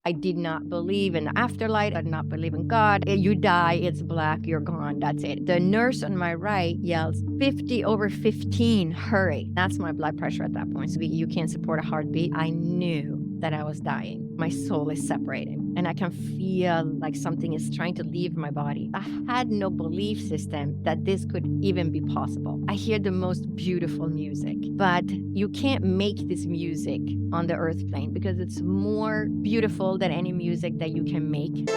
I did not believe in the afterlife. I did not believe in God. You die, it's black, you're gone. That's it. The nurse on my right yells, 50 over 15, hurry. That's my blood pressure at that point. So you can't support a heartbeat. I knew that I was dying. My soul is separating, and I can feel like something is trying to leave my body. I had no belief system that this could even be possible. I hear the most beautiful music, but you can't make this music on the earth plane because it's more beautiful than any music that you can make.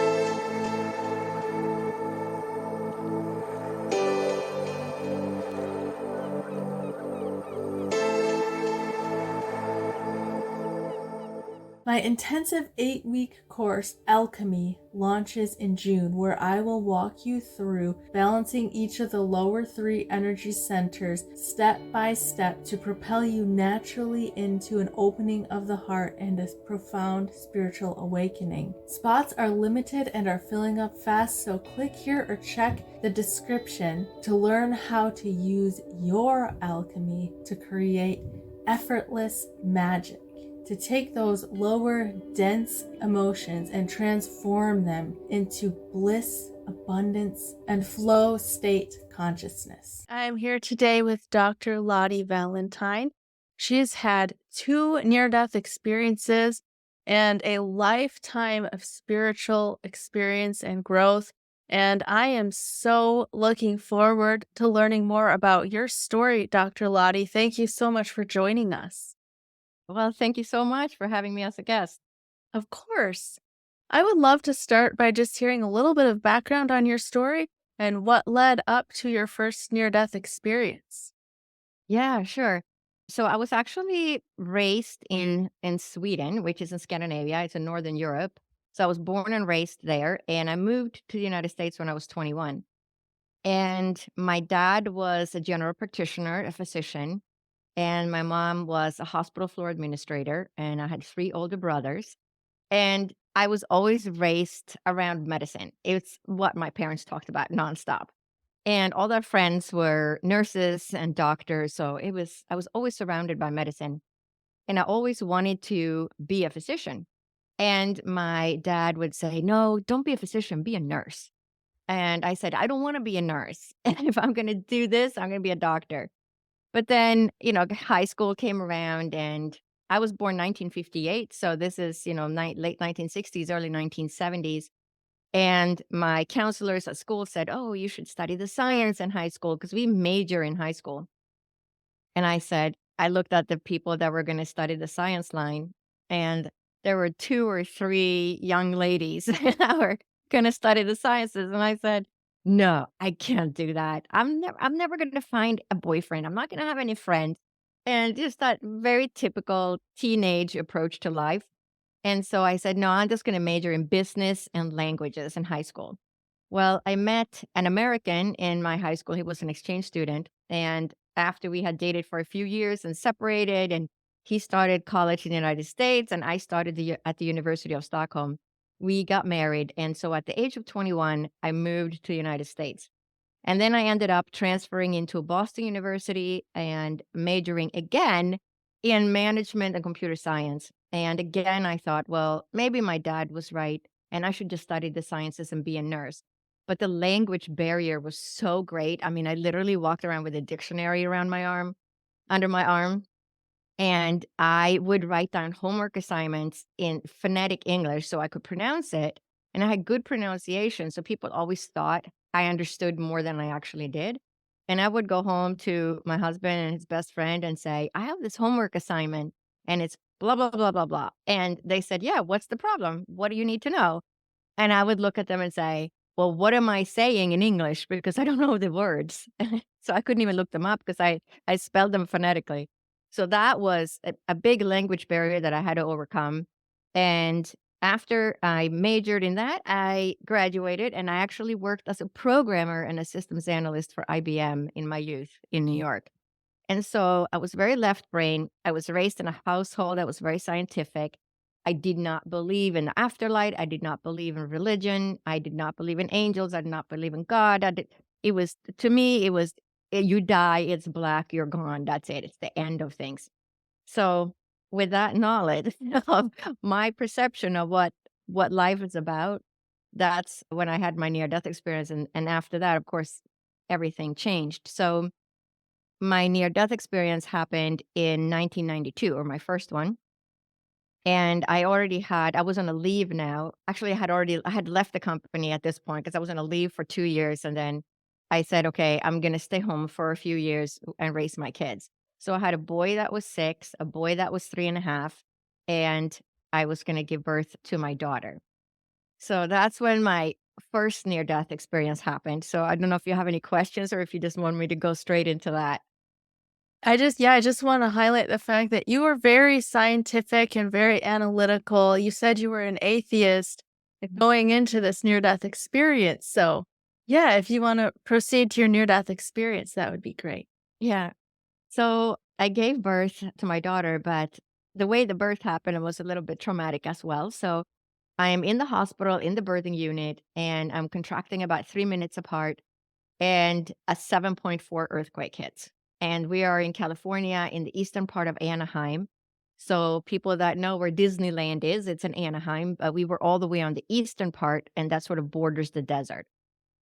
My intensive 8-week course, Alchemy, launches in June, where I will walk you through balancing each of the lower 3 energy centers step by step to propel you naturally into an opening of the heart and a profound spiritual awakening. Spots are limited and are filling up fast, so click here or check the description to learn how to use your alchemy to create effortless magic, to take those lower, dense emotions and transform them into bliss, abundance, and flow state consciousness. I am here today with Dr. Lotte Valentine. She has had 2 near-death experiences and a lifetime of spiritual experience and growth. And I am so looking forward to learning more about your story, Dr. Lotte. Thank you so much for joining us. Well, thank you so much for having me as a guest. Of course. I would love to start by just hearing a little bit of background on your story and what led up to your first near-death experience. Yeah, sure. So I was actually raised in Sweden, which is in Scandinavia. It's in Northern Europe. So I was born and raised there, and I moved to the United States when I was 21. And my dad was a general practitioner, a physician, and my mom was a hospital floor administrator, and I had 3 older brothers. And I was always raised around medicine. It's what my parents talked about nonstop. And all their friends were nurses and doctors, so I was always surrounded by medicine, and I always wanted to be a physician. And my dad would say, "No, don't be a physician, be a nurse." And I said, "I don't wanna be a nurse. And if I'm gonna do this, I'm gonna be a doctor." But then, high school came around, and I was born 1958, so this is, late 1960s, early 1970s. And my counselors at school said, "Oh, you should study the science in high school because we major in high school." And I said, I looked at the people that were going to study the science line, and there were 2 or 3 young ladies that were going to study the sciences. And I said, "No, I can't do that. I'm never going to find a boyfriend. I'm not going to have any friends." And just that very typical teenage approach to life. And so I said, "No, I'm just gonna major in business and languages in high school." Well, I met an American in my high school. He was an exchange student. And after we had dated for a few years and separated, and he started college in the United States, and I started at the University of Stockholm, we got married. And so at the age of 21, I moved to the United States. And then I ended up transferring into Boston University and majoring again in management and computer science. And again, I thought, well, maybe my dad was right, and I should just study the sciences and be a nurse. But the language barrier was so great. I mean, I literally walked around with a dictionary around my arm, under my arm, and I would write down homework assignments in phonetic English so I could pronounce it. And I had good pronunciation. So people always thought I understood more than I actually did. And I would go home to my husband and his best friend and say, "I have this homework assignment and it's blah, blah, blah, blah, blah." And they said, "Yeah, what's the problem? What do you need to know?" And I would look at them and say, "Well, what am I saying in English? Because I don't know the words." So I couldn't even look them up because I spelled them phonetically. So that was a big language barrier that I had to overcome. And after I majored in that, I graduated, and I actually worked as a programmer and a systems analyst for IBM in my youth in New York. And so I was very left brain. I was raised in a household that was very scientific. I did not believe in the afterlife. I did not believe in religion. I did not believe in angels. I did not believe in God. It was, to me, it was, you die, it's black, you're gone. That's it. It's the end of things. So with that knowledge of my perception of what what life is about, that's when I had my near death experience. And after that, of course, everything changed. So my near death experience happened in 1992, or my first one. And I was on a leave now. Actually, I had left the company at this point because I was on a leave for 2 years. And then I said, okay, I'm going to stay home for a few years and raise my kids. So I had a boy that was 6, a boy that was 3.5, and I was going to give birth to my daughter. So that's when my first near death experience happened. So I don't know if you have any questions or if you just want me to go straight into that. I just want to highlight the fact that you were very scientific and very analytical. You said you were an atheist going into this near death experience. So, yeah, if you want to proceed to your near death experience, that would be great. Yeah. So I gave birth to my daughter, but the way the birth happened was a little bit traumatic as well. So I am in the hospital in the birthing unit and I'm contracting about 3 minutes apart, and a 7.4 earthquake hits. And we are in California in the eastern part of Anaheim. So people that know where Disneyland is, it's in Anaheim, but we were all the way on the eastern part, and that sort of borders the desert.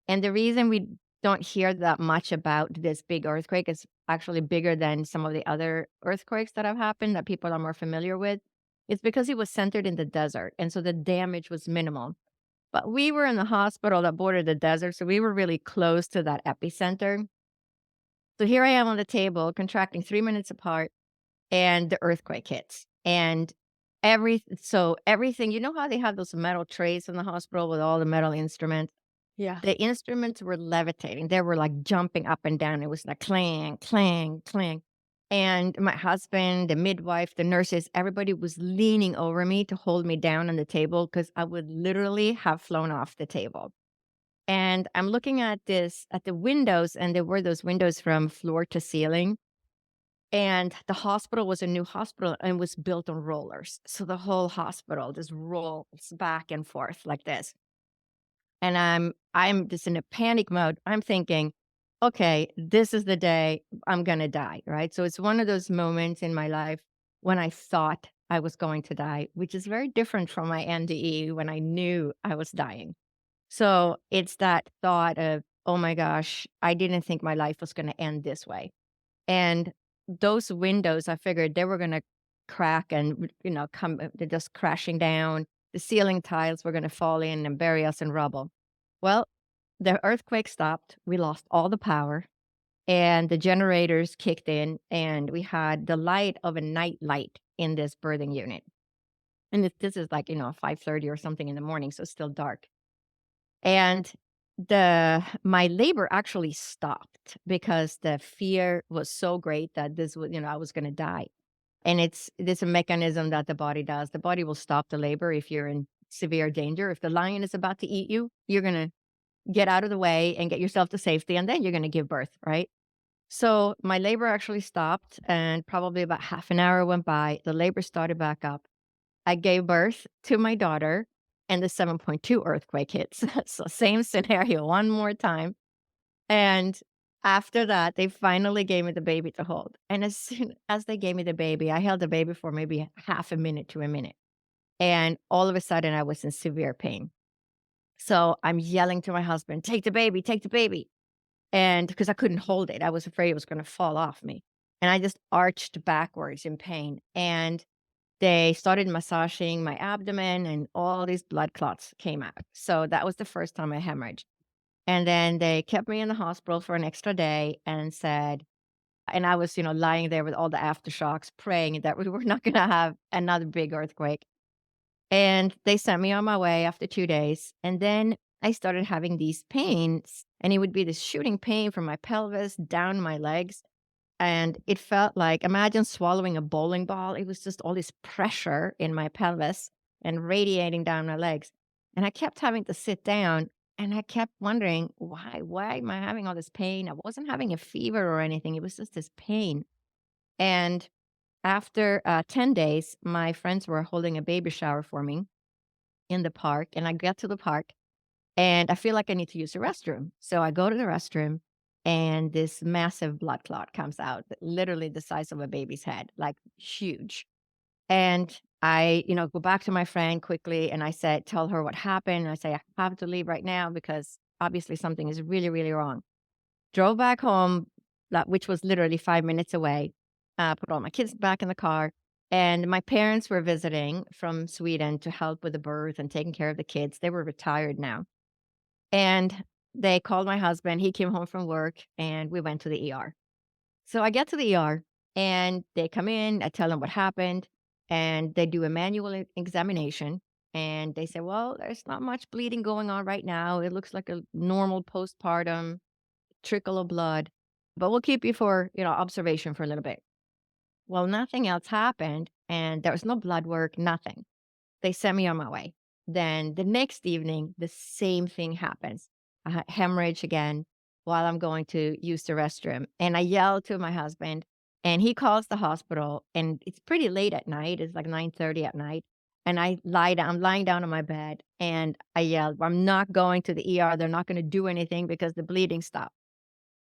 And the reason we don't hear that much about this big earthquake is actually bigger than some of the other earthquakes that have happened that people are more familiar with. It's because it was centered in the desert. And so the damage was minimal. But we were in the hospital that bordered the desert. So we were really close to that epicenter. So here I am on the table, contracting 3 minutes apart, and the earthquake hits. And everything, you know how they have those metal trays in the hospital with all the metal instruments? Yeah. The instruments were levitating. They were, like, jumping up and down. It was like clang, clang, clang. And my husband, the midwife, the nurses, everybody was leaning over me to hold me down on the table because I would literally have flown off the table. And I'm looking at the windows, and there were those windows from floor to ceiling. And the hospital was a new hospital and was built on rollers. So the whole hospital just rolls back and forth like this. And I'm just in a panic mode. I'm thinking, "Okay, this is the day I'm gonna die," right? So it's one of those moments in my life when I thought I was going to die, which is very different from my NDE when I knew I was dying. So it's that thought of, "Oh my gosh, I didn't think my life was gonna end this way." And those windows, I figured they were gonna crack and, come they're just crashing down. The ceiling tiles were gonna fall in and bury us in rubble. Well, the earthquake stopped, we lost all the power, and the generators kicked in, and we had the light of a night light in this birthing unit. And this is like, 5:30 or something in the morning, so it's still dark. And my labor actually stopped because the fear was so great that this was, I was gonna die. And it's a mechanism that the body does. The body will stop the labor if you're in severe danger. If the lion is about to eat you, you're gonna get out of the way and get yourself to safety, and then you're gonna give birth, right? So my labor actually stopped, and probably about half an hour went by. The labor started back up. I gave birth to my daughter, and the 7.2 earthquake hits. So same scenario one more time. And after that, they finally gave me the baby to hold. And as soon as they gave me the baby, I held the baby for maybe half a minute to a minute. And all of a sudden, I was in severe pain. So I'm yelling to my husband, take the baby, take the baby. And because I couldn't hold it, I was afraid it was going to fall off me. And I just arched backwards in pain. And they started massaging my abdomen, and all these blood clots came out. So that was the first time I hemorrhaged. And then they kept me in the hospital for an extra day and said, and I was, lying there with all the aftershocks, praying that we were not going to have another big earthquake. And they sent me on my way after 2 days. And then I started having these pains, and it would be this shooting pain from my pelvis down my legs. And it felt like, imagine swallowing a bowling ball. It was just all this pressure in my pelvis and radiating down my legs. And I kept having to sit down, and I kept wondering, why am I having all this pain? I wasn't having a fever or anything. It was just this pain. And after 10 days, my friends were holding a baby shower for me in the park. And I get to the park, and I feel like I need to use the restroom. So I go to the restroom, and this massive blood clot comes out, literally the size of a baby's head, like huge. And I go back to my friend quickly and I said, tell her what happened. I say, I have to leave right now because obviously something is really, really wrong. Drove back home, which was literally 5 minutes away, put all my kids back in the car. And my parents were visiting from Sweden to help with the birth and taking care of the kids. They were retired now. And they called my husband. He came home from work and we went to the ER. So I get to the ER and they come in, I tell them what happened, and they do a manual examination. And they say, well, there's not much bleeding going on right now. It looks like a normal postpartum trickle of blood, but we'll keep you for, observation for a little bit. Well, nothing else happened and there was no blood work, nothing. They sent me on my way. Then the next evening, the same thing happens. I had hemorrhage again while I'm going to use the restroom. And I yell to my husband and he calls the hospital and it's pretty late at night. It's like 9:30 at night. And I'm lying down on my bed and I yelled, I'm not going to the ER. They're not going to do anything because the bleeding stopped.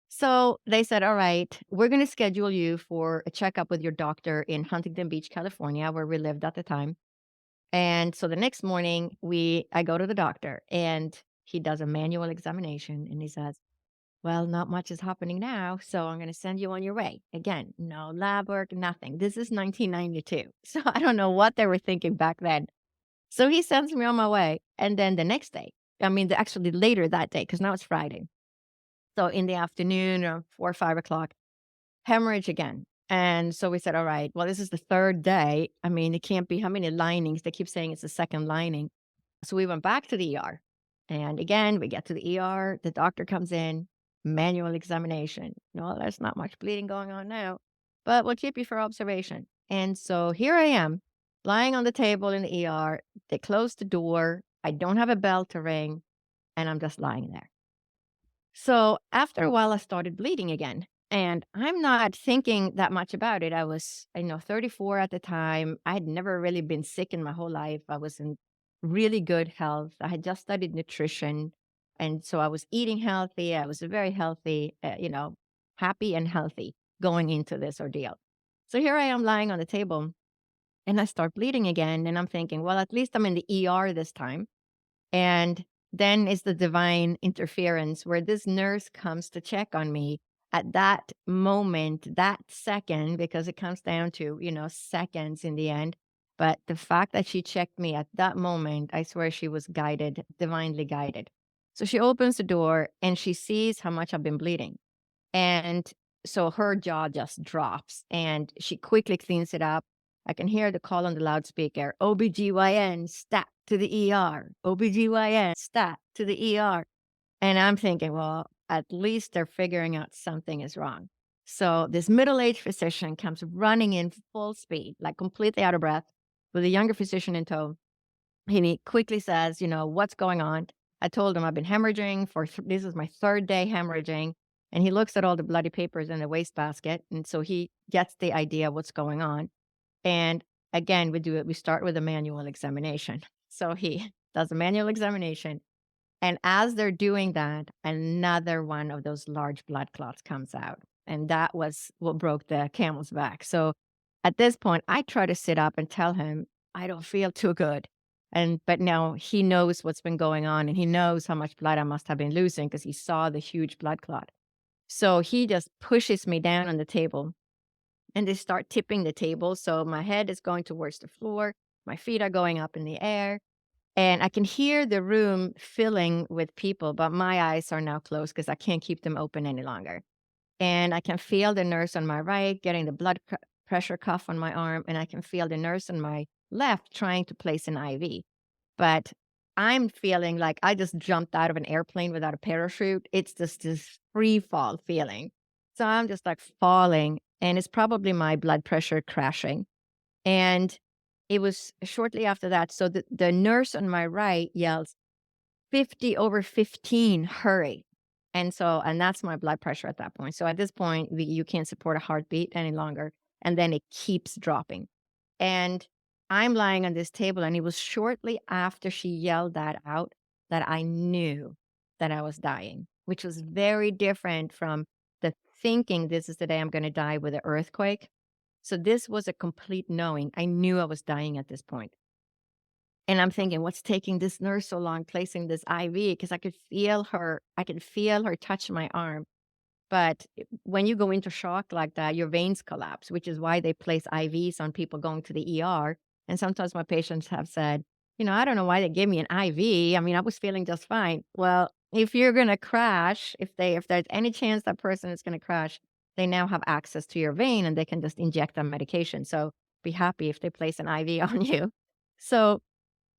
So they said, all right, we're going to schedule you for a checkup with your doctor in Huntington Beach, California, where we lived at the time. And so the next morning, I go to the doctor and he does a manual examination and he says, well, not much is happening now. So I'm going to send you on your way. Again, no lab work, nothing. This is 1992. So I don't know what they were thinking back then. So he sends me on my way. And then the next day, actually later that day, because now it's Friday. So in the afternoon or 4 or 5 o'clock, hemorrhage again. And so we said, all right, well, this is the third day. It can't be how many linings? They keep saying it's the second lining. So we went back to the ER. And again, we get to the ER. The doctor comes in, manual examination. No, there's not much bleeding going on now, but we'll keep you for observation. And so here I am, lying on the table in the ER. They close the door. I don't have a bell to ring, and I'm just lying there. So after a while, I started bleeding again. And I'm not thinking that much about it. I was, 34 at the time. I had never really been sick in my whole life. I was in really good health. I had just studied nutrition. And so I was eating healthy. I was very healthy, happy and healthy going into this ordeal. So here I am lying on the table and I start bleeding again. And I'm thinking, well, at least I'm in the ER this time. And then is the divine interference where this nurse comes to check on me at that moment, that second, because it comes down to, seconds in the end. But the fact that she checked me at that moment, I swear she was guided, divinely guided. So she opens the door and she sees how much I've been bleeding. And so her jaw just drops and she quickly cleans it up. I can hear the call on the loudspeaker, OBGYN, stat to the ER, OBGYN, stat to the ER. And I'm thinking, well, at least they're figuring out something is wrong. So this middle-aged physician comes running in full speed, like completely out of breath, with a younger physician in tow. And he quickly says, what's going on? I told him I've been hemorrhaging this is my third day hemorrhaging. And he looks at all the bloody papers in the wastebasket. And so he gets the idea what's going on. And again, we start with a manual examination. So he does a manual examination. And as they're doing that, another one of those large blood clots comes out. And that was what broke the camel's back. So at this point, I try to sit up and tell him, I don't feel too good. But now he knows what's been going on and he knows how much blood I must have been losing because he saw the huge blood clot. So he just pushes me down on the table and they start tipping the table. So my head is going towards the floor, my feet are going up in the air, and I can hear the room filling with people, but my eyes are now closed because I can't keep them open any longer. And I can feel the nurse on my right getting the pressure cuff on my arm, and I can feel the nurse on my left trying to place an IV. But I'm feeling like I just jumped out of an airplane without a parachute. It's just this free fall feeling. So I'm just like falling, and it's probably my blood pressure crashing. And it was shortly after that. So the nurse on my right yells, 50 over 15, hurry. And that's my blood pressure at that point. So at this point, you can't support a heartbeat any longer. And then it keeps dropping. And I'm lying on this table, and it was shortly after she yelled that out that I knew that I was dying, which was very different from the thinking this is the day I'm going to die with an earthquake. So this was a complete knowing. I knew I was dying at this point. And I'm thinking, what's taking this nurse so long placing this IV? Because I could feel her touch my arm. But when you go into shock like that, your veins collapse, which is why they place IVs on people going to the ER. And sometimes my patients have said, I don't know why they gave me an IV. I mean, I was feeling just fine. Well, if you're gonna crash, if there's any chance that person is gonna crash, they now have access to your vein and they can just inject that medication. So be happy if they place an IV on you. So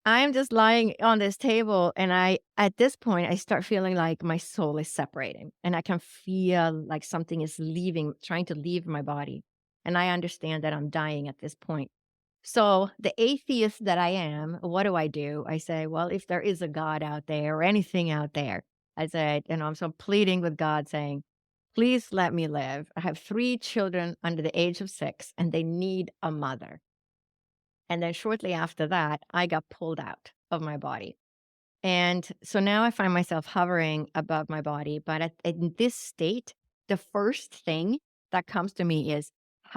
I'm just lying on this table and at this point, I start feeling like my soul is separating and I can feel like something is trying to leave my body. And I understand that I'm dying at this point. So the atheist that I am, what do? I say, well, if there is a God out there or anything out there, I said, I'm so pleading with God saying, please let me live. I have 3 children under the age of 6 and they need a mother. And then shortly after that, I got pulled out of my body. And so now I find myself hovering above my body. But in this state, the first thing that comes to me is,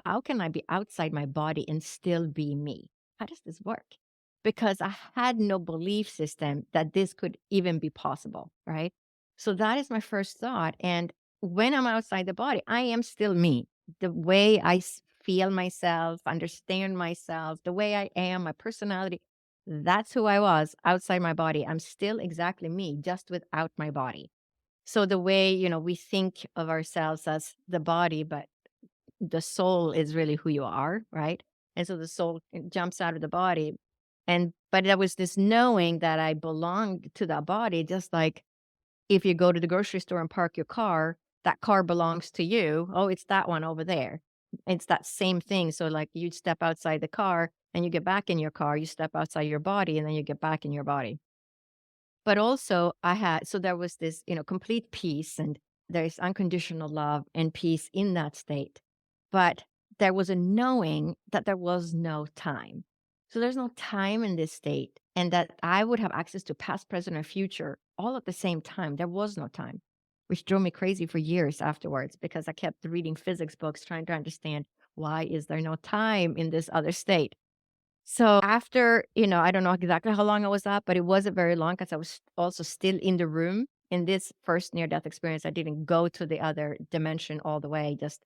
how can I be outside my body and still be me? How does this work? Because I had no belief system that this could even be possible, right? So that is my first thought. And when I'm outside the body, I am still me. The way feel myself, understand myself, the way I am, my personality, that's who I was outside my body. I'm still exactly me, just without my body. So the way, we think of ourselves as the body, but the soul is really who you are, right? And so the soul jumps out of the body. But there was this knowing that I belonged to that body, just like if you go to the grocery store and park your car, that car belongs to you. Oh, it's that one over there. It's that same thing. So, like, you step outside the car and you get back in your car, you step outside your body and then you get back in your body. But also, so there was this, complete peace and there's unconditional love and peace in that state. But there was a knowing that there was no time. So there's no time in this state and that I would have access to past, present, or future all at the same time. There was no time, which drove me crazy for years afterwards because I kept reading physics books trying to understand why is there no time in this other state. So after, I don't know exactly how long I was up, but it wasn't very long because I was also still in the room in this first near death experience. I didn't go to the other dimension all the way, just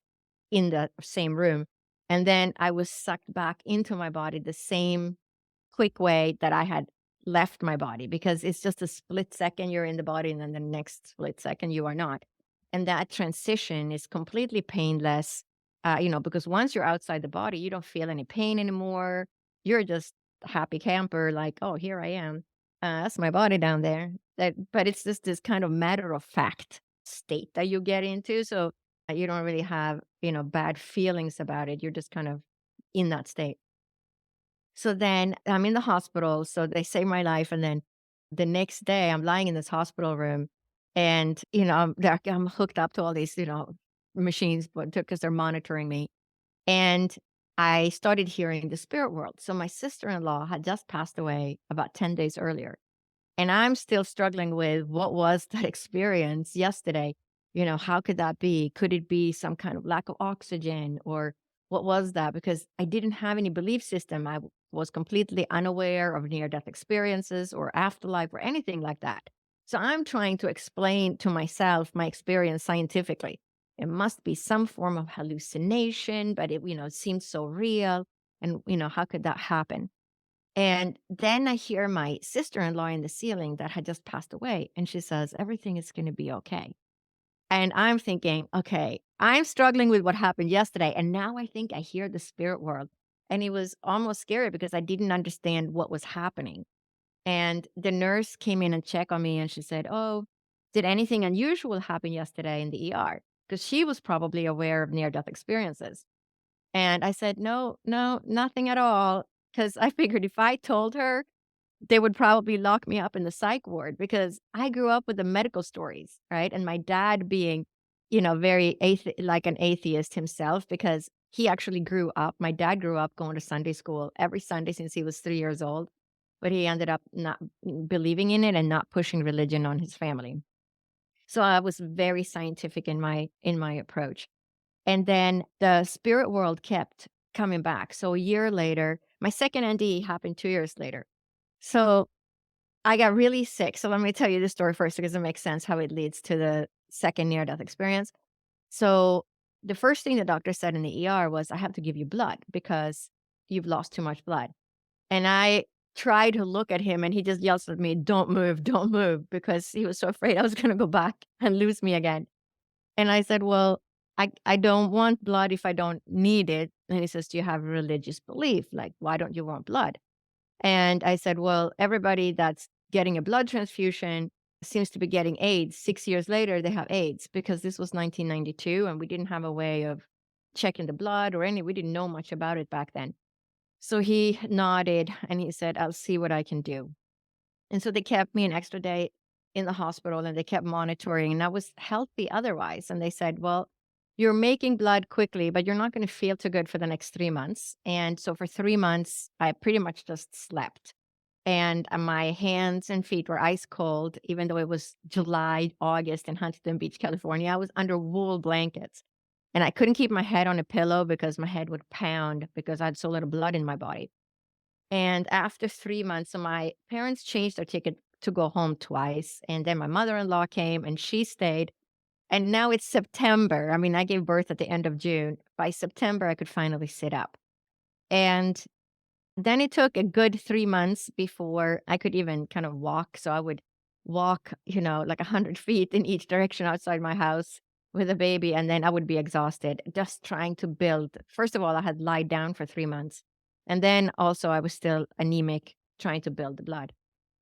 in the same room. And then I was sucked back into my body the same quick way that I had left my body because it's just a split second you're in the body and then the next split second you are not. And that transition is completely painless, because once you're outside the body, you don't feel any pain anymore. You're just a happy camper, like, oh, here I am. That's my body down there. But it's just this kind of matter of fact state that you get into. So you don't really have, bad feelings about it. You're just kind of in that state. So then I'm in the hospital, so they save my life, and then the next day, I'm lying in this hospital room, and, I'm hooked up to all these, machines, but because they're monitoring me, and I started hearing the spirit world. So my sister-in-law had just passed away about 10 days earlier. And I'm still struggling with what was that experience yesterday? How could that be? Could it be some kind of lack of oxygen or what was that? Because I didn't have any belief system. Was completely unaware of near death experiences or afterlife or anything like that. So I'm trying to explain to myself my experience scientifically. It must be some form of hallucination, but it seemed so real. And, how could that happen? And then I hear my sister-in-law in the ceiling that had just passed away, and she says, "Everything is gonna be okay." And I'm thinking, "Okay, I'm struggling with what happened yesterday, and now I think I hear the spirit world." And it was almost scary because I didn't understand what was happening. And the nurse came in and checked on me, and she said, "Oh, did anything unusual happen yesterday in the ER?" Because she was probably aware of near-death experiences. And I said, "No, no, nothing at all." Because I figured if I told her, they would probably lock me up in the psych ward because I grew up with the medical stories, right? And my dad being, very like an atheist himself because he actually grew up. My dad grew up going to Sunday school every Sunday since he was 3 years old, but he ended up not believing in it and not pushing religion on his family. So I was very scientific in my approach. And then the spirit world kept coming back. So a year later, my second NDE happened 2 years later. So I got really sick. So let me tell you the story first because it makes sense how it leads to the second near death experience. So the first thing the doctor said in the ER was, I have to give you blood because you've lost too much blood. And I tried to look at him and he just yells at me, don't move, because he was so afraid I was going to go back and lose me again. And I said, well, I don't want blood if I don't need it. And he says, do you have a religious belief? Like, why don't you want blood? And I said, well, everybody that's getting a blood transfusion seems to be getting AIDS. 6 years later, they have AIDS because this was 1992 and we didn't have a way of checking the blood or we didn't know much about it back then. So he nodded and he said, I'll see what I can do. And so they kept me an extra day in the hospital and they kept monitoring, and I was healthy otherwise. And they said, well, you're making blood quickly, but you're not going to feel too good for the next 3 months. And so for 3 months, I pretty much just slept. And my hands and feet were ice cold, even though it was July, August in Huntington Beach, California. I was under wool blankets. And I couldn't keep my head on a pillow because my head would pound because I had so little blood in my body. And after 3 months, so my parents changed their ticket to go home twice. And then my mother-in-law came and she stayed. And now it's September. I mean, I gave birth at the end of June. By September, I could finally sit up. And then it took a good 3 months before I could even kind of walk. So I would walk, like 100 feet in each direction outside my house with a baby. And then I would be exhausted just trying to build. First of all, I had lied down for 3 months. And then also I was still anemic trying to build the blood.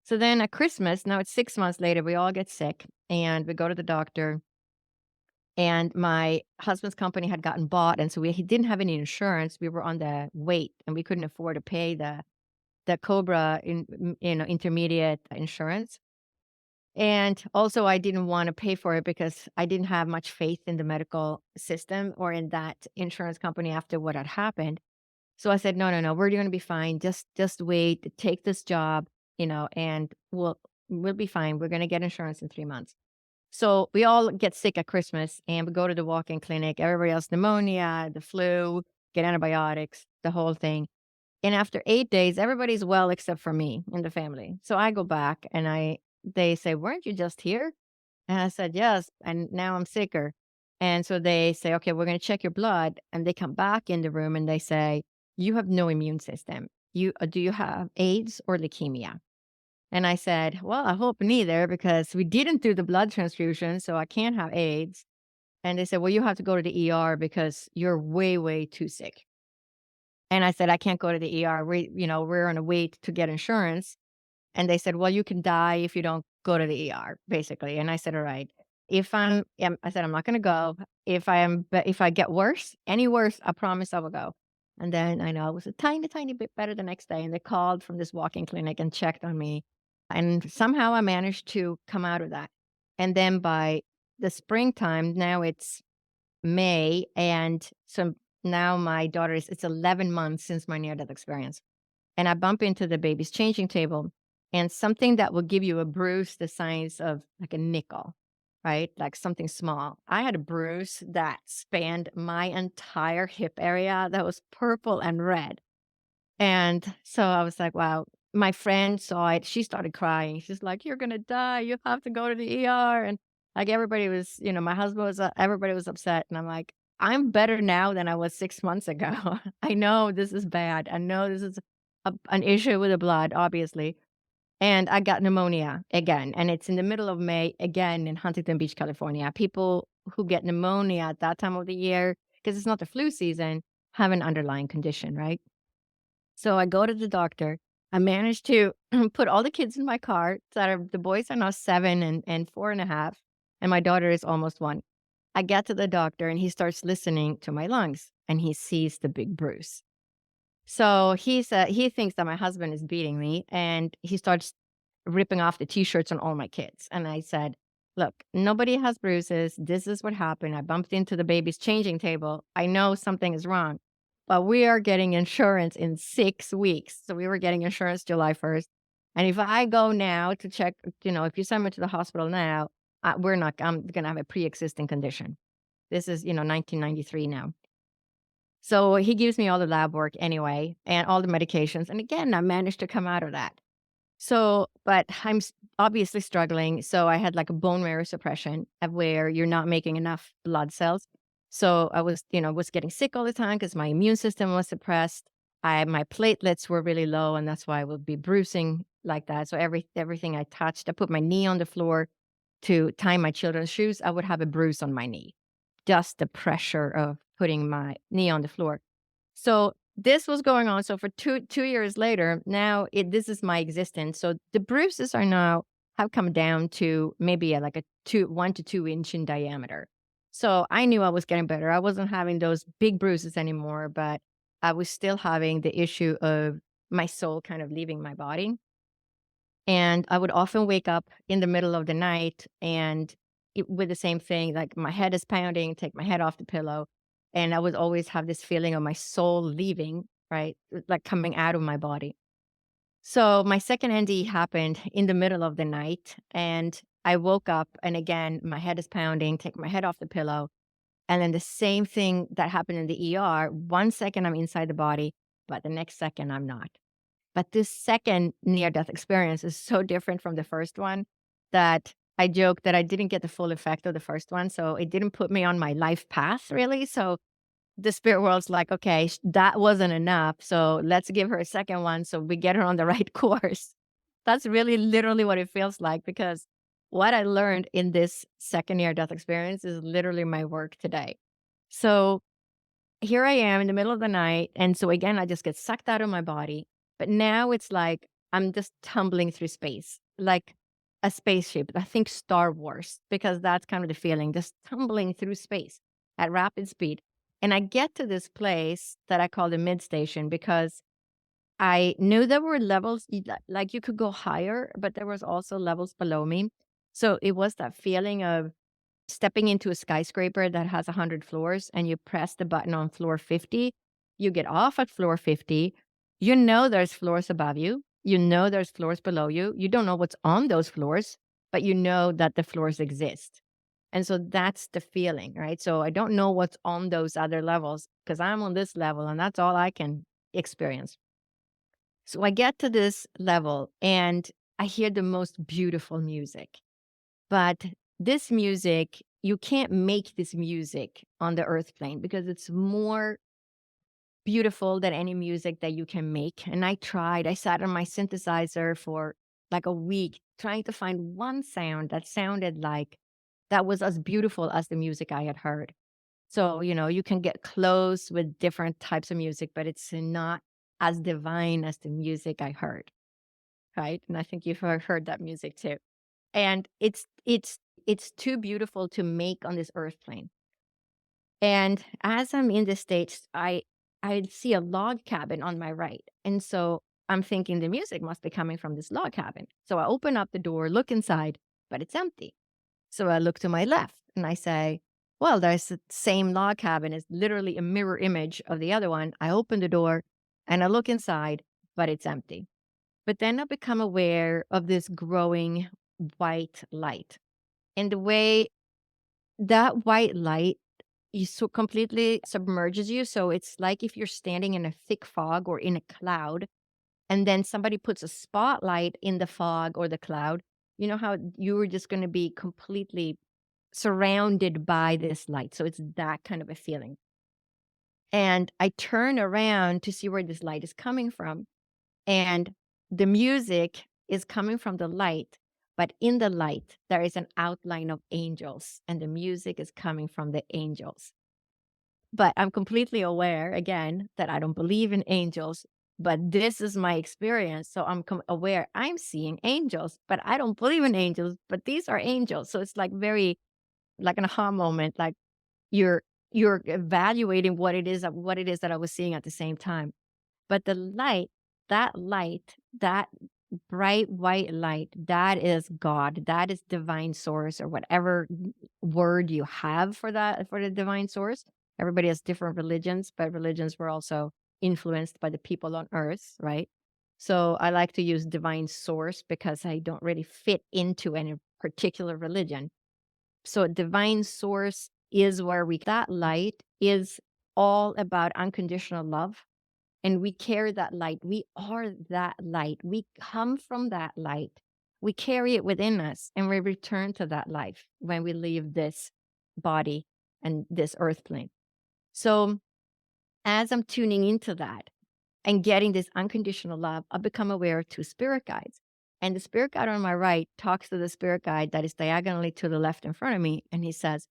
So then at Christmas, now it's 6 months later, we all get sick and we go to the doctor. And my husband's company had gotten bought. And so he didn't have any insurance. We were on the wait and we couldn't afford to pay the Cobra intermediate insurance. And also I didn't want to pay for it because I didn't have much faith in the medical system or in that insurance company after what had happened. So I said, no, no, no, we're going to be fine. Just wait, take this job, and we'll be fine. We're going to get insurance in 3 months. So we all get sick at Christmas and we go to the walk-in clinic. Everybody else, pneumonia, the flu, get antibiotics, the whole thing. And after 8 days, everybody's well except for me in the family. So I go back and they say, weren't you just here? And I said, yes. And now I'm sicker. And so they say, okay, we're going to check your blood. And they come back in the room and they say, you have no immune system. Do you have AIDS or leukemia? And I said, well, I hope neither because we didn't do the blood transfusion, so I can't have AIDS. And they said, well, you have to go to the ER because you're way, way too sick. And I said, I can't go to the ER. We're on a wait to get insurance. And they said, well, you can die if you don't go to the ER, basically. And I said, all right, I said, I'm not going to go. If I get worse, any worse, I promise I will go. And then I know I was a tiny, tiny bit better the next day. And they called from this walk-in clinic and checked on me. And somehow I managed to come out of that. And then by the springtime, now it's May. And so now my daughter it's 11 months since my near death experience. And I bump into the baby's changing table and something that will give you a bruise the size of like a nickel, right? Like something small. I had a bruise that spanned my entire hip area that was purple and red. And so I was like, wow. My friend saw it. She started crying. She's like, you're going to die. You have to go to the ER. And like everybody was, my husband was, everybody was upset. And I'm like, I'm better now than I was 6 months ago. I know this is bad. I know this is an issue with the blood, obviously. And I got pneumonia again. And it's in the middle of May again in Huntington Beach, California. People who get pneumonia at that time of the year, because it's not the flu season, have an underlying condition, right? So I go to the doctor. I managed to put all the kids in my car. The boys are now 7 and 4.5, and my daughter is almost 1. I get to the doctor and he starts listening to my lungs and he sees the big bruise. So he thinks that my husband is beating me and he starts ripping off the t-shirts on all my kids. And I said, look, nobody has bruises. This is what happened. I bumped into the baby's changing table. I know something is wrong, but we are getting insurance in 6 weeks. So we were getting insurance July 1st. And if I go now to check, if you send me to the hospital now, I'm going to have a pre-existing condition. This is, 1993 now. So he gives me all the lab work anyway and all the medications. And again, I managed to come out of that. So, but obviously struggling. So I had like a bone marrow suppression of where you're not making enough blood cells. So I was, was getting sick all the time because my immune system was suppressed. My platelets were really low, and that's why I would be bruising like that. So everything I touched, I put my knee on the floor to tie my children's shoes, I would have a bruise on my knee. Just the pressure of putting my knee on the floor. So this was going on. So for two years later, now this is my existence. So the bruises are now have come down to maybe like a 1 to 2 inch in diameter. So I knew I was getting better. I wasn't having those big bruises anymore, but I was still having the issue of my soul kind of leaving my body. And I would often wake up in the middle of the night and with the same thing, like my head is pounding, take my head off the pillow. And I would always have this feeling of my soul leaving, right? Like coming out of my body. So my second NDE happened in the middle of the night. And I woke up and again, my head is pounding, take my head off the pillow. And then the same thing that happened in the ER, 1 second I'm inside the body, but the next second I'm not. But this second near-death experience is so different from the first one that I joke that I didn't get the full effect of the first one, so it didn't put me on my life path really, so the spirit world's like, "Okay, that wasn't enough, so let's give her a second one so we get her on the right course." That's really literally what it feels like because what I learned in this second near-death experience is literally my work today. So here I am in the middle of the night, and so again, I just get sucked out of my body, but now it's like I'm just tumbling through space, like a spaceship. I think Star Wars, because that's kind of the feeling, just tumbling through space at rapid speed. And I get to this place that I call the mid station because I knew there were levels, like you could go higher, but there was also levels below me. So it was that feeling of stepping into a skyscraper that has 100 floors and you press the button on floor 50, you get off at floor 50. You know there's floors above you. You know there's floors below you. You don't know what's on those floors, but you know that the floors exist. And so that's the feeling, right? So I don't know what's on those other levels because I'm on this level and that's all I can experience. So I get to this level and I hear the most beautiful music. But this music, you can't make this music on the earth plane because it's more beautiful than any music that you can make. And I tried, I sat on my synthesizer for like a week trying to find one sound that sounded like that was as beautiful as the music I had heard. So, you can get close with different types of music, but it's not as divine as the music I heard. Right. And I think you've heard that music too. And it's too beautiful to make on this earth plane. And as I'm in the States, I see a log cabin on my right. And so I'm thinking the music must be coming from this log cabin. So I open up the door, look inside, but it's empty. So I look to my left and I say, well, there's the same log cabin. It's literally a mirror image of the other one. I open the door and I look inside, but it's empty. But then I become aware of this growing white light. And the way that white light is so completely submerges you. So it's like if you're standing in a thick fog or in a cloud, and then somebody puts a spotlight in the fog or the cloud. You know how you were just going to be completely surrounded by this light. So it's that kind of a feeling. And I turn around to see where this light is coming from. And the music is coming from the light, but in the light, there is an outline of angels, and the music is coming from the angels. But I'm completely aware, again, that I don't believe in angels, but this is my experience. So I'm aware I'm seeing angels, but I don't believe in angels, but these are angels. So it's like very like an aha moment, like you're you're evaluating what it is that I was seeing at the same time. But the light, that bright white light, that is God, that is divine source or whatever word you have for that, for the divine source. Everybody has different religions, but religions were also influenced by the people on earth, right? So I like to use divine source because I don't really fit into any particular religion. So divine source is where that light is all about unconditional love, and we carry that light. We are that light. We come from that light. We carry it within us, and we return to that life when we leave this body and this earth plane. So, as I'm tuning into that and getting this unconditional love, I become aware of two spirit guides. And the spirit guide on my right talks to the spirit guide that is diagonally to the left in front of me. And he says,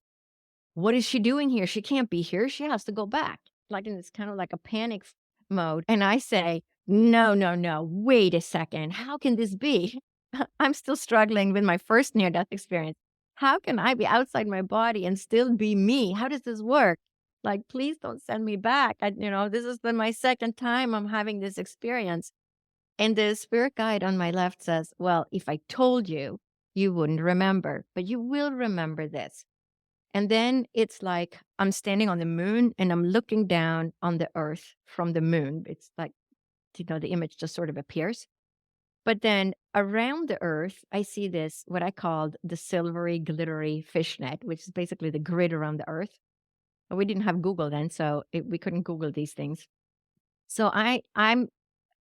"What is she doing here? She can't be here. She has to go back." Like in this kind of like a panic mode. And I say, "No, no, no. Wait a second. How can this be? I'm still struggling with my first near death experience. How can I be outside my body and still be me? How does this work? Like, please don't send me back. This has been my second time I'm having this experience." And the spirit guide on my left says, "Well, if I told you, you wouldn't remember, but you will remember this." And then it's like I'm standing on the moon and I'm looking down on the earth from the moon. It's like, the image just sort of appears. But then around the earth, I see this, what I called the silvery, glittery fishnet, which is basically the grid around the earth. And we didn't have Google then, so we couldn't Google these things. So I'm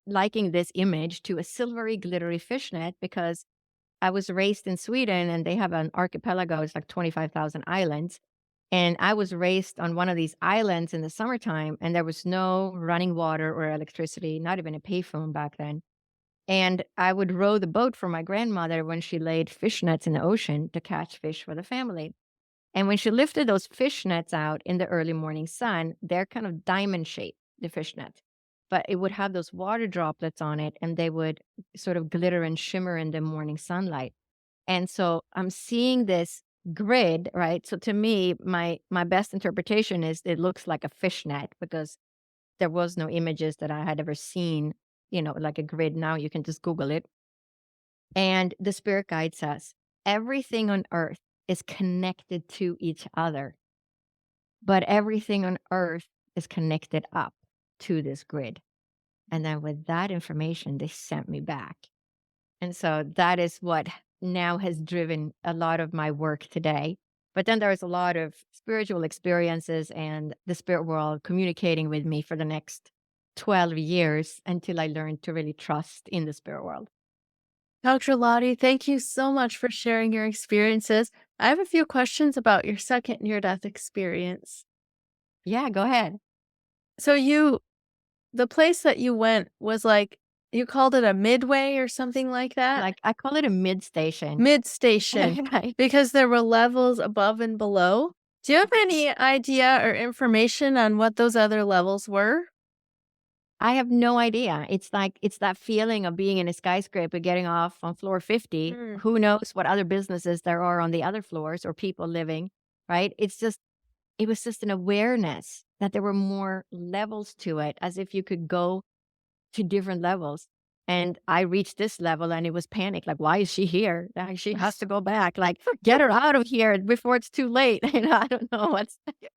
liking this image to a silvery, glittery fishnet because I was raised in Sweden and they have an archipelago. It's like 25,000 islands. And I was raised on one of these islands in the summertime, and there was no running water or electricity, not even a payphone back then. And I would row the boat for my grandmother when she laid fish nets in the ocean to catch fish for the family. And when she lifted those fish nets out in the early morning sun, they're kind of diamond shaped, the fish net. But it would have those water droplets on it, and they would sort of glitter and shimmer in the morning sunlight. And so I'm seeing this grid, right? So to me, my best interpretation is it looks like a fishnet because there was no images that I had ever seen, like a grid. Now you can just Google it. And the spirit guide says everything on earth is connected to each other, but everything on earth is connected up to this grid. And then with that information, they sent me back. And so that is what now has driven a lot of my work today. But then there's a lot of spiritual experiences and the spirit world communicating with me for the next 12 years until I learned to really trust in the spirit world. Dr. Lottie, thank you so much for sharing your experiences. I have a few questions about your second near death experience. Yeah, go ahead. So, the place that you went was like, you called it a midway or something like that? Like I call it a mid station. Mid station, Right. because there were levels above and below. Do you have any idea or information on what those other levels were? I have no idea. It's like it's that feeling of being in a skyscraper, getting off on floor 50. Mm. Who knows what other businesses there are on the other floors or people living, right? It was just an awareness that there were more levels to it, as if you could go to different levels. And I reached this level and it was panic. Like, why is she here? Like, she has to go back. Like, get her out of here before it's too late. I don't know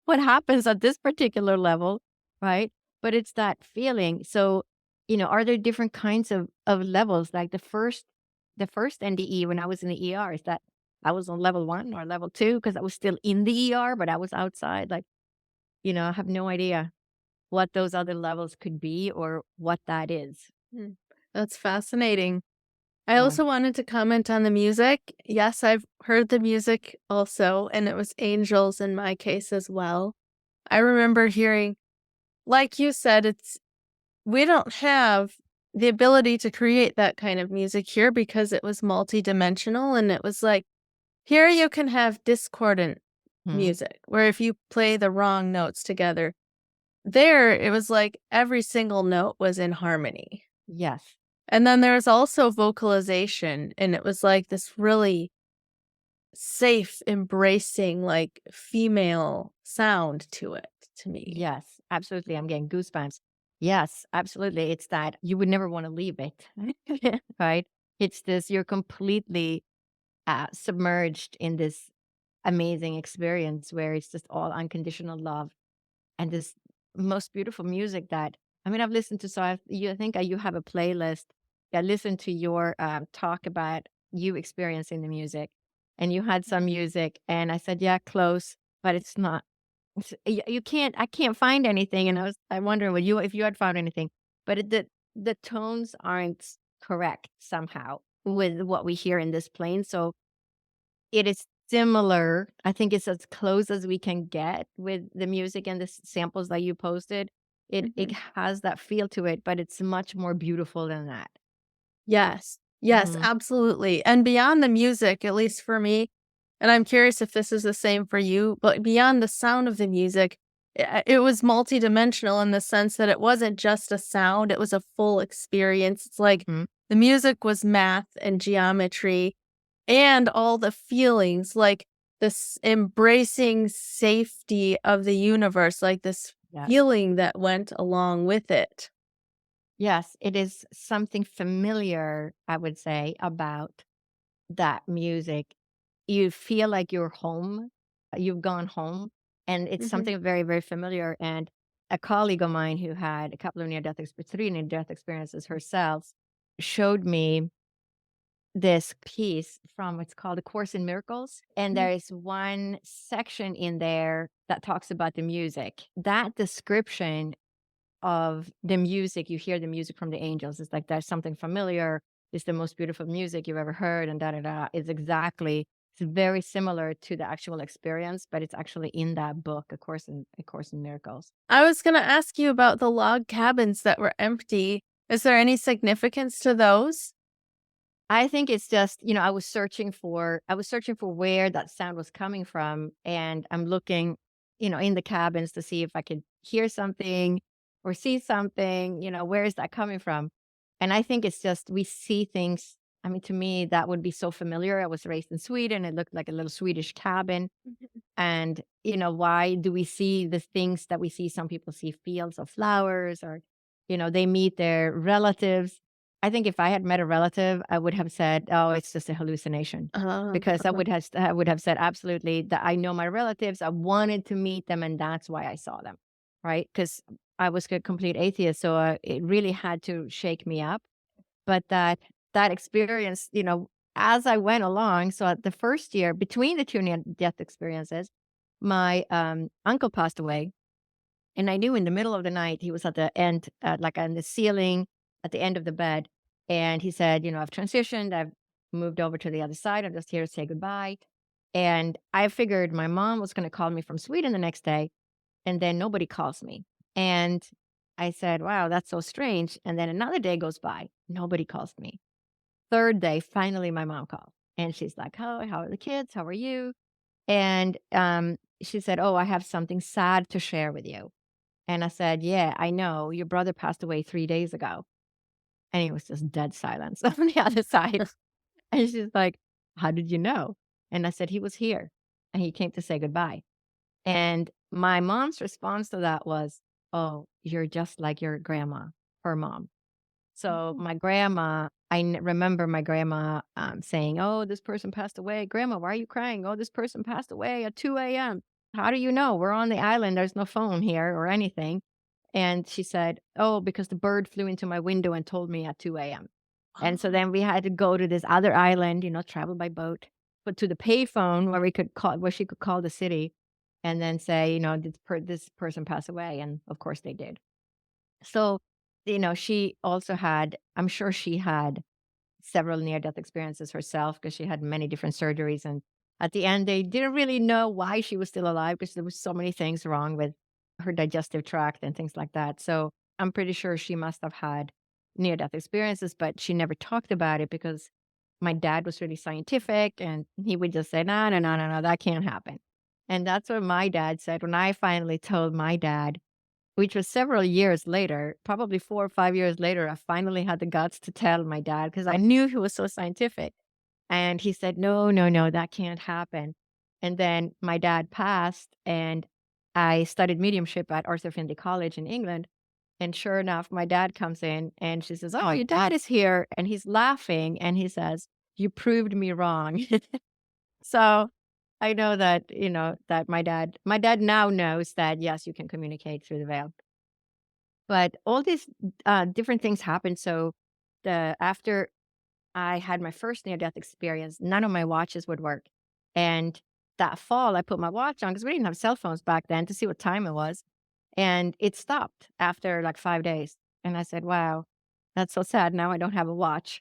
what happens at this particular level, right? But it's that feeling. So, are there different kinds of levels? Like the first NDE when I was in the ER, is that I was on level 1 or level 2 because I was still in the ER, but I was outside. Like, I have no idea what those other levels could be or what that is. Mm. That's fascinating. I Yeah. also wanted to comment on the music. Yes, I've heard the music also, and it was angels in my case as well. I remember hearing, like you said, we don't have the ability to create that kind of music here because it was multidimensional, and it was like, here you can have discordant Mhm. music where if you play the wrong notes together, there it was like every single note was in harmony. Yes. And then there's also vocalization, and it was like this really safe, embracing, like female sound to it to me. Yes, absolutely. I'm getting goosebumps. Yes, absolutely. It's that you would never want to leave it, right? It's this, you're completely submerged in this amazing experience where it's just all unconditional love and this most beautiful music that, I mean, I've listened to, so I think you have a playlist. I listened to your talk about you experiencing the music, and you had some music, and I said, yeah, close, but it's not You can't I can't find anything, and I wondering what you if you had found anything, but the tones aren't correct somehow with what we hear in this plane, so it is similar. I think it's as close as we can get with the music and the samples that you posted. It Mhm. has that feel to it, but it's much more beautiful than that. Yes. Yes, Mhm, absolutely. And beyond the music, at least for me, and I'm curious if this is the same for you, but beyond the sound of the music, it was multidimensional in the sense that it wasn't just a sound, it was a full experience. It's like mhm. the music was math and geometry and all the feelings, like this embracing safety of the universe, like this Yes. feeling that went along with it. Yes, it is something familiar, I would say, about that music. You feel like you're home, you've gone home, and it's Mhm. something very, very familiar, and a colleague of mine who had a couple of three near-death experiences herself showed me this piece from it's called A Course in Miracles, and Mhm. there is one section in there that talks about the music. That description of the music, you hear the music from the angels. It's like there's something familiar. It's the most beautiful music you've ever heard, and da da da. It's very similar to the actual experience, but it's actually in that book, A Course in Miracles. I was gonna ask you about the log cabins that were empty. Is there any significance to those? I think it's just, I was searching for where that sound was coming from, and I'm looking, in the cabins to see if I could hear something or see something, where is that coming from? And I think it's just we see things. I mean, to me, that would be so familiar. I was raised in Sweden. It looked like a little Swedish cabin. Mhm. And, why do we see the things that we see? Some people see fields of flowers or, they meet their relatives. I think if I had met a relative, I would have said, "Oh, it's just a hallucination." Because Uh-huh. I would have said absolutely that I know my relatives. I wanted to meet them, and that's why I saw them, right? Because I was a complete atheist, so it really had to shake me up. But that experience, as I went along, so at the first year between the 2 near-death experiences, my, uncle passed away, and I knew in the middle of the night, he was at the end, like, on the ceiling at the end of the bed, and he said, "I've transitioned, I've moved over to the other side, I'm just here to say goodbye." And I figured my mom was gonna call me from Sweden the next day, and then nobody calls me. And I said, "Wow, that's so strange." And then another day goes by, nobody calls me. Third day, finally, my mom called, and she's like, "Oh, how are the kids? How are you?" And, she said, "Oh, I have something sad to share with you." And I said, "Yeah, I know. Your brother passed away 3 days ago." And it was just dead silence on the other side. And she's like, "How did you know?" And I said, "He was here, and he came to say goodbye." And my mom's response to that was, "Oh, you're just like your grandma," her mom. So Oh. my grandma, remember my grandma saying, "Oh, this person passed away. Grandma, why are you crying? Oh, this person passed away at 2 a.m. How do you know? We're on the island. There's no phone here or anything." And she said, "Oh, because the bird flew into my window and told me at 2 a.m." And so Oh. then we had to go to this other island, travel by boat, but to the payphone where she could call the city and then say, did this person pass away? And of course they did. So, she also had I'm sure she had several near-death experiences herself because she had many different surgeries, and at the end, they didn't really know why she was still alive because there was so many things wrong with her digestive tract and things like that. So, I'm pretty sure she must have had near-death experiences, but she never talked about it because my dad was really scientific, and he would just say, "No, no, no, no, no, that can't happen." And that's what my dad said when I finally told my dad, which was several years later, probably 4 or 5 years later, I finally had the guts to tell my dad because I knew he was so scientific. And he said, "No, no, no, that can't happen." And then my dad passed, and I studied mediumship at Arthur Findlay College in England. And sure enough, my dad comes in and she says, "Oh, your dad is here." And he's laughing and he says, "You proved me wrong." So I know that, that my dad now knows that yes, you can communicate through the veil. But all these, different things happened, so after I had my first near-death experience, none of my watches would work, and that fall, I put my watch on because we didn't have cell phones back then to see what time it was. And it stopped after like 5 days. And I said, wow, that's so sad. Now I don't have a watch.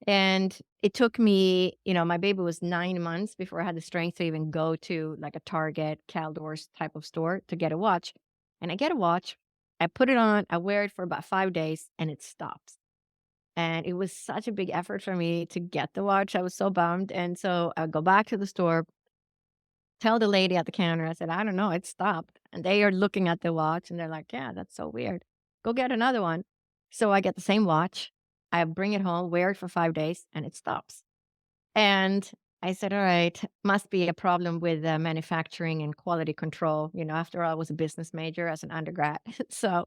And it took me, my baby was 9 months before I had the strength to even go to like a Target, Caldors type of store to get a watch. And I get a watch, I put it on, I wear it for about 5 days, and it stops. And it was such a big effort for me to get the watch. I was so bummed. And so I go back to the store, tell the lady at the counter, I said, I don't know, it stopped. And they are looking at the watch and they're like, yeah, that's so weird. Go get another one. So I get the same watch. I bring it home, wear it for 5 days, and it stops. And I said, all right, must be a problem with manufacturing and quality control. After all, I was a business major as an undergrad. So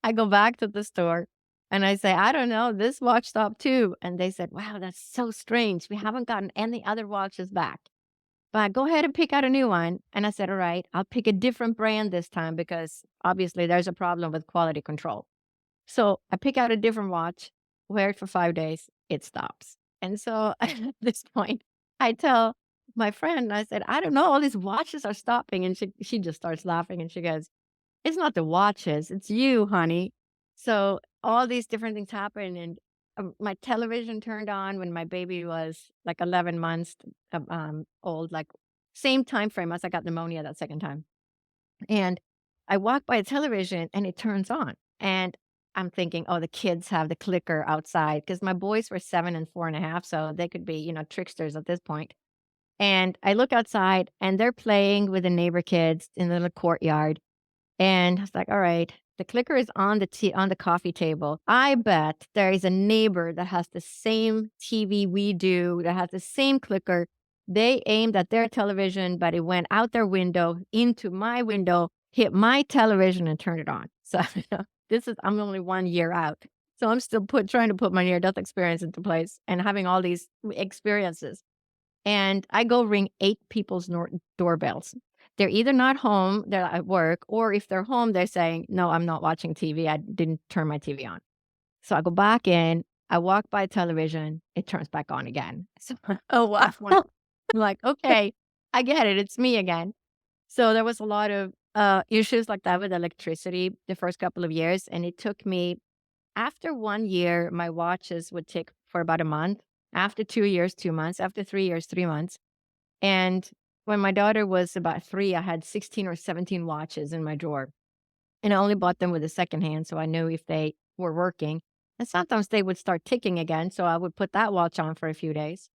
I go back to the store and I say, I don't know, this watch stopped too. And they said, wow, that's so strange. We haven't gotten any other watches back. But go ahead and pick out a new one. And I said, all right, I'll pick a different brand this time because obviously there's a problem with quality control. So I pick out a different watch, wear it for 5 days, it stops. And so at this point, I tell my friend, I said, I don't know, all these watches are stopping. And she just starts laughing and she goes, it's not the watches, it's you, honey. So all these different things happen, and my television turned on when my baby was like 11 months old, like same time frame as I got pneumonia that second time. And I walk by a television and it turns on. And I'm thinking, oh, the kids have the clicker outside because my boys were 7 and 4.5. So they could be, tricksters at this point. And I look outside and they're playing with the neighbor kids in the little courtyard. And I was like, all right, the clicker is on the coffee table. I bet there is a neighbor that has the same TV we do, that has the same clicker. They aimed at their television, but it went out their window into my window, hit my television, and turned it on. So I'm only 1 year out. So I'm still trying to put my near death experience into place and having all these experiences. And I go ring 8 people's doorbells. They're either not home, they're at work, or if they're home, they're saying, no, I'm not watching TV. I didn't turn my TV on. So I go back in, I walk by television, it turns back on again. So Oh, wow. that's when I'm like, okay, I get it. It's me again. So there was a lot of issues like that with electricity the first couple of years. And it took me, after 1 year, my watches would tick for about a month. After 2 years, 2 months. After 3 years, 3 months. And when my daughter was about 3, I had 16 or 17 watches in my drawer. And I only bought them with a second hand, so I knew if they were working. And sometimes they would start ticking again, so I would put that watch on for a few days.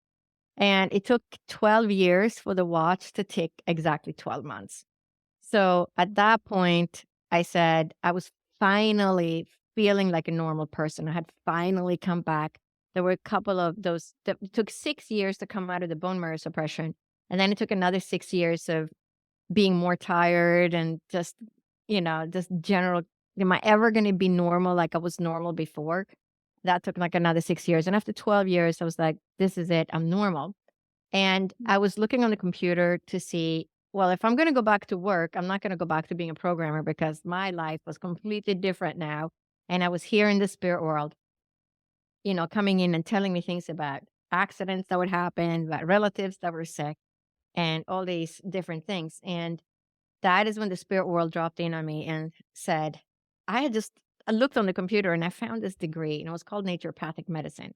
And it took 12 years for the watch to tick exactly 12 months. So at that point, I said I was finally feeling like a normal person. I had finally come back. There were a couple of those that it took 6 years to come out of the bone marrow suppression. And then it took another 6 years of being more tired and just general. Am I ever going to be normal like I was normal before? That took like another 6 years. And after 12 years, I was like, this is it. I'm normal. And I was looking on the computer to see, well, if I'm going to go back to work, I'm not going to go back to being a programmer because my life was completely different now. And I was here in the spirit world, coming in and telling me things about accidents that would happen, about relatives that were sick, and all these different things. And that is when the spirit world dropped in on me and said, I looked on the computer and I found this degree, and it was called naturopathic medicine.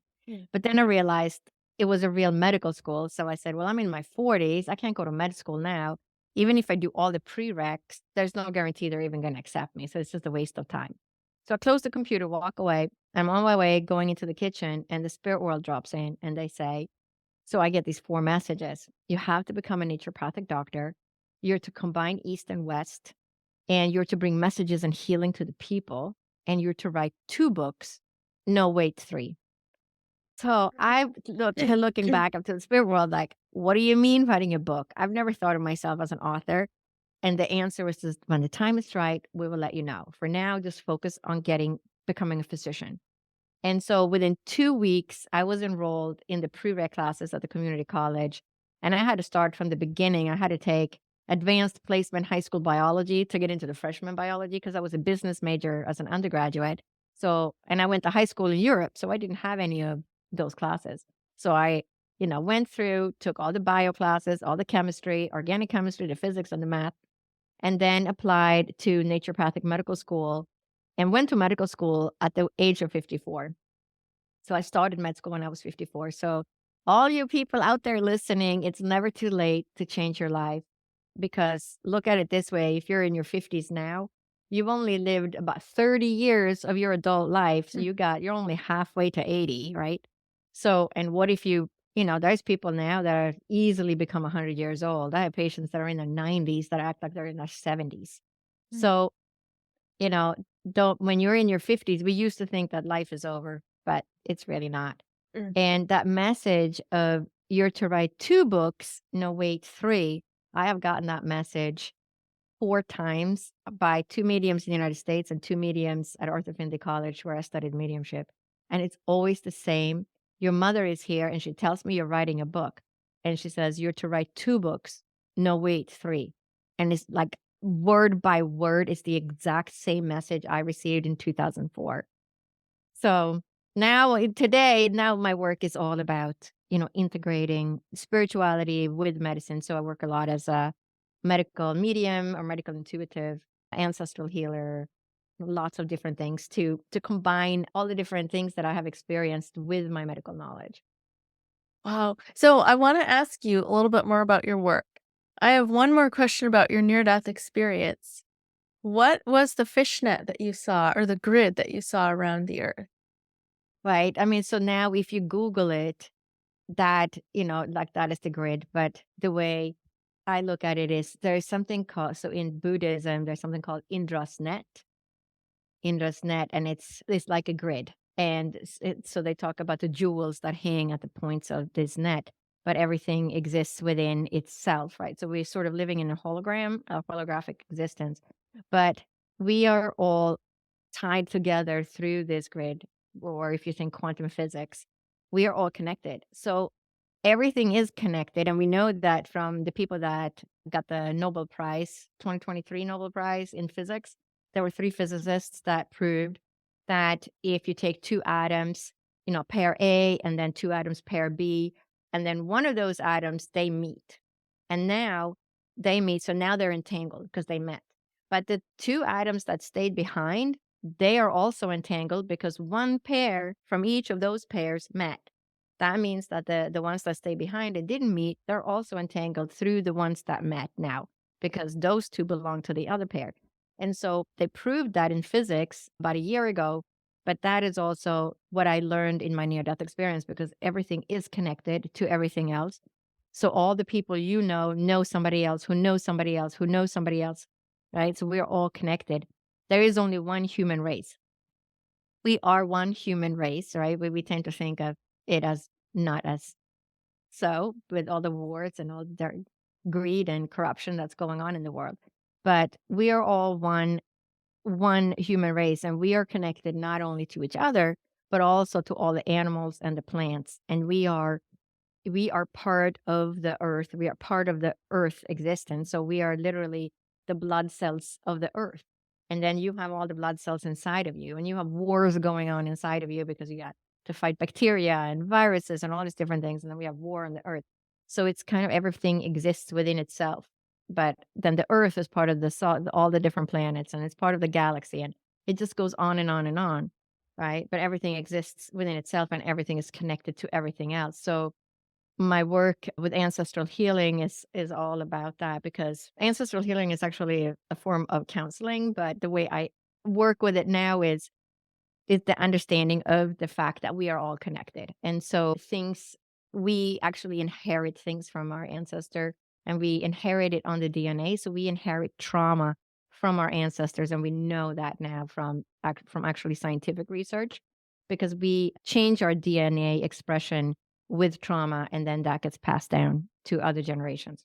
But then I realized it was a real medical school. So I said, well, I'm in my 40s. I can't go to med school now. Even if I do all the prereqs, there's no guarantee they're even going to accept me. So it's just a waste of time. So I close the computer, walk away. I'm on my way going into the kitchen, and the spirit world drops in and they say, so I get these 4 messages. You have to become a naturopathic doctor. You're to combine East and West, and you're to bring messages and healing to the people, and you're to write 2 books. No, wait, 3. So I looking back up to the spirit world, like, what do you mean writing a book? I've never thought of myself as an author. And the answer was just, when the time is right, we will let you know. For now, just focus on becoming a physician. And so within 2 weeks, I was enrolled in the prereq classes at the community college. And I had to start from the beginning. I had to take advanced placement high school biology to get into the freshman biology because I was a business major as an undergraduate. So, and I went to high school in Europe, so I didn't have any of those classes. So I went through, took all the bio classes, all the chemistry, organic chemistry, the physics, and the math, and then applied to naturopathic medical school and went to medical school at the age of 54. So I started med school when I was 54. So all you people out there listening, it's never too late to change your life because look at it this way, if you're in your 50s now, you've only lived about 30 years of your adult life. So you're only halfway to 80, right? So, and what if there's people now that are easily become 100 years old. I have patients that are in their 90s that act like they're in their 70s. Mm, So, you know, don't when you're in your 50s, we used to think that life is over, but it's really not. mm. And that message of you're to write 2 books, no, wait, 3. I have gotten that message 4 times by 2 mediums in the United States and 2 mediums at Arthur Findlay College where I studied mediumship. And it's always the same. Your mother is here and she tells me you're writing a book. And she says, you're to write 2 books. No, wait, 3. And it's like word by word, it's the exact same message I received in 2004. So now my work is all about, integrating spirituality with medicine. So I work a lot as a medical medium or medical intuitive, ancestral healer, lots of different things to combine all the different things that I have experienced with my medical knowledge. Wow. So I want to ask you a little bit more about your work. I have one more question about your near death experience. What was the fishnet that you saw or the grid that you saw around the earth? Right. I mean, so now if you Google it, that, like that is the grid. But the way I look at it is there is something called, so in Buddhism, there's something called Indra's net, and it's like a grid. And so they talk about the jewels that hang at the points of this net, but everything exists within itself, right? So we're sort of living in a hologram, a holographic existence, but we are all tied together through this grid, or if you think quantum physics, we are all connected. So everything is connected. And we know that from the people that got the Nobel Prize, 2023 Nobel Prize in physics, there were 3 physicists that proved that if you take 2 atoms, pair A, and then 2 atoms, pair B, and then one of those atoms, they meet. And now they meet. So now they're entangled because they met. But the 2 atoms that stayed behind, they are also entangled because one pair from each of those pairs met. That means that the ones that stay behind and didn't meet, they're also entangled through the ones that met now because those 2 belong to the other pair. And so they proved that in physics about a year ago, but that is also what I learned in my near death experience because everything is connected to everything else. So all the people know somebody else who knows somebody else who knows somebody else, right? So we're all connected. There is only one human race. We are one human race, right? We tend to think of it as not as so, with all the wars and all the greed and corruption that's going on in the world. But we are all one human race, and we are connected not only to each other, but also to all the animals and the plants. And we are part of the earth. We are part of the earth existence. So we are literally the blood cells of the earth. And then you have all the blood cells inside of you, and you have wars going on inside of you because you got to fight bacteria and viruses and all these different things. And then we have war on the earth. So it's kind of everything exists within itself. But then the earth is part of all the different planets, and it's part of the galaxy. And it just goes on and on and on. Right. But everything exists within itself and everything is connected to everything else. So my work with ancestral healing is all about that because ancestral healing is actually a form of counseling, but the way I work with it now is the understanding of the fact that we are all connected. And so things we actually inherit things from our ancestor and we inherit it on the DNA. So we inherit trauma from our ancestors. And we know that now from actually scientific research because we change our DNA expression with trauma and then that gets passed down to other generations.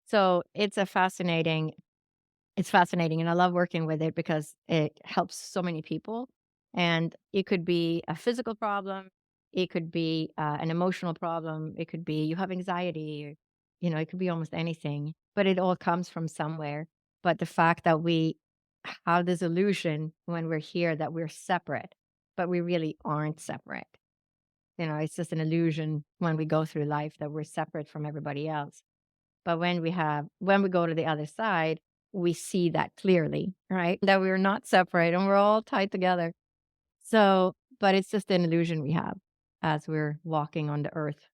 So it's fascinating, and I love working with it because it helps so many people. And it could be a physical problem, it could be an emotional problem, it could be you have anxiety, or, it could be almost anything, but it all comes from somewhere. But the fact that we have this illusion when we're here that we're separate, but we really aren't separate. It's just an illusion when we go through life that we're separate from everybody else. But when we go to the other side, we see that clearly, right? That we're not separate and we're all tied together. So, but it's just an illusion we have as we're walking on the earth.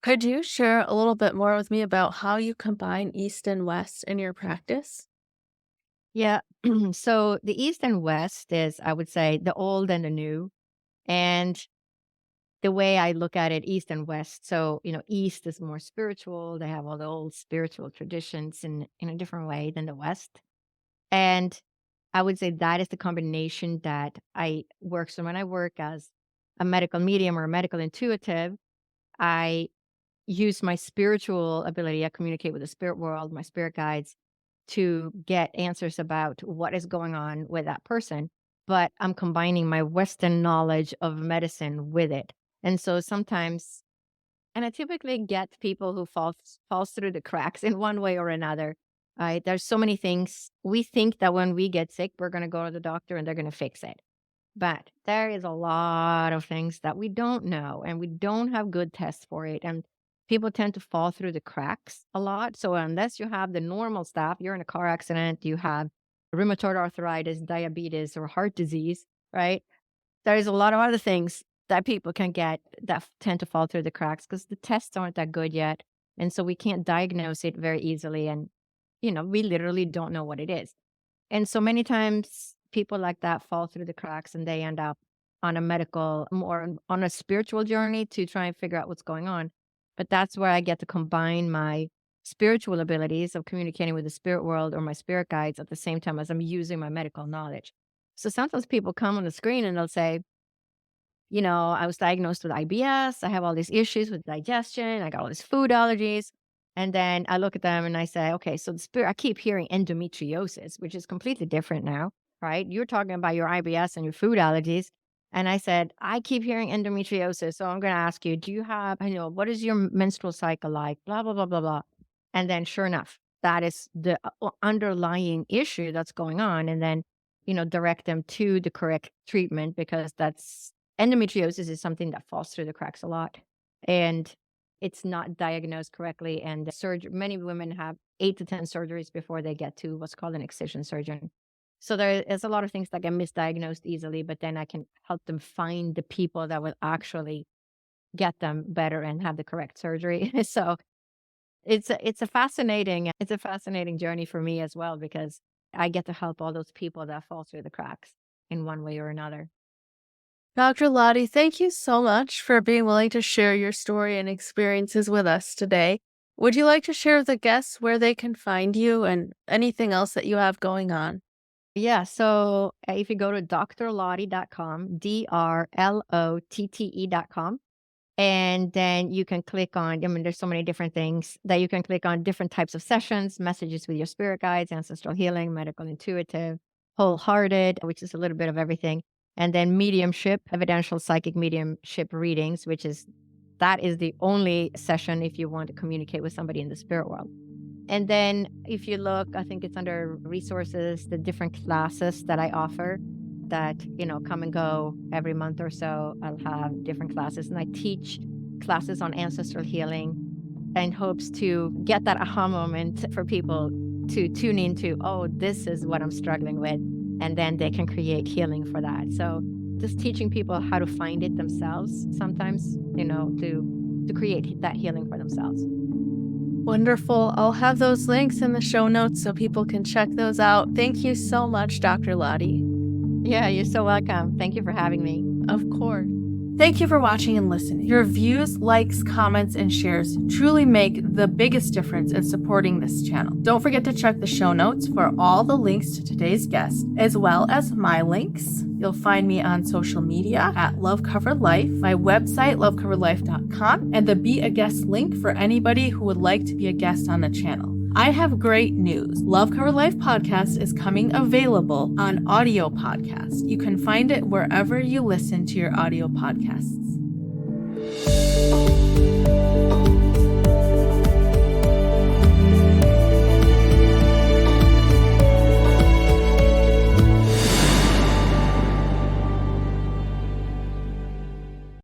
Could you share a little bit more with me about how you combine East and West in your practice? Yeah. So the East and West is, I would say, the old and the new. And the way I look at it, East and West. So, East is more spiritual. They have all the old spiritual traditions in a different way than the West. And I would say that is the combination that I work. So when I work as a medical medium or a medical intuitive, I use my spiritual ability. I communicate with the spirit world, my spirit guides, to get answers about what is going on with that person. But I'm combining my Western knowledge of medicine with it. And so sometimes, and I typically get people who falls through the cracks in one way or another. Right? There's so many things we think that when we get sick, we're going to go to the doctor and they're going to fix it. But there is a lot of things that we don't know and we don't have good tests for it. And people tend to fall through the cracks a lot. So unless you have the normal stuff, you're in a car accident, you have rheumatoid arthritis, diabetes, or heart disease, right? There's a lot of other things that people can get that tend to fall through the cracks because the tests aren't that good yet. And so we can't diagnose it very easily. And, we literally don't know what it is. And so many times people like that fall through the cracks and they end up on a medical or on a spiritual journey to try and figure out what's going on. But that's where I get to combine my spiritual abilities of communicating with the spirit world or my spirit guides at the same time as I'm using my medical knowledge. So sometimes people come on the screen and they'll say, I was diagnosed with IBS. I have all these issues with digestion. I got all these food allergies. And then I look at them and I say, okay, so the spirit, I keep hearing endometriosis, which is completely different now, right? You're talking about your IBS and your food allergies. And I said, I keep hearing endometriosis. So I'm going to ask you, do you have, what is your menstrual cycle like? Blah, blah, blah, blah, blah. And then sure enough, that is the underlying issue that's going on. And then, direct them to the correct treatment because endometriosis is something that falls through the cracks a lot. And it's not diagnosed correctly. And many women have 8 to 10 surgeries before they get to what's called an excision surgeon. So there is a lot of things that get misdiagnosed easily, but then I can help them find the people that will actually get them better and have the correct surgery. So it's a fascinating journey for me as well, because I get to help all those people that fall through the cracks in one way or another. Dr. Lottie, thank you so much for being willing to share your story and experiences with us today. Would you like to share with the guests where they can find you and anything else that you have going on? Yeah, so if you go to drlottie.com, DRLOTTE.com, and then you can click on, there's so many different things that you can click on, different types of sessions, messages with your spirit guides, ancestral healing, medical intuitive, wholehearted, which is a little bit of everything. And then mediumship, evidential psychic mediumship readings, that is the only session if you want to communicate with somebody in the spirit world. And then if you look, I think it's under resources, the different classes that I offer that, come and go every month or so. I'll have different classes and I teach classes on ancestral healing in hopes to get that aha moment for people to tune into, oh, this is what I'm struggling with. And then they can create healing for that. So just teaching people how to find it themselves sometimes, to create that healing for themselves. Wonderful. I'll have those links in the show notes so people can check those out. Thank you so much, Dr. Lottie. Yeah, you're so welcome. Thank you for having me. Of course. Thank you for watching and listening. Your views, likes, comments, and shares truly make the biggest difference in supporting this channel. Don't forget to check the show notes for all the links to today's guest, as well as my links. You'll find me on social media at Love Covered Life, my website, lovecoveredlife.com, and the Be a Guest link for anybody who would like to be a guest on the channel. I have great news. Love Covered Life podcast is coming available on audio podcast. You can find it wherever you listen to your audio podcasts.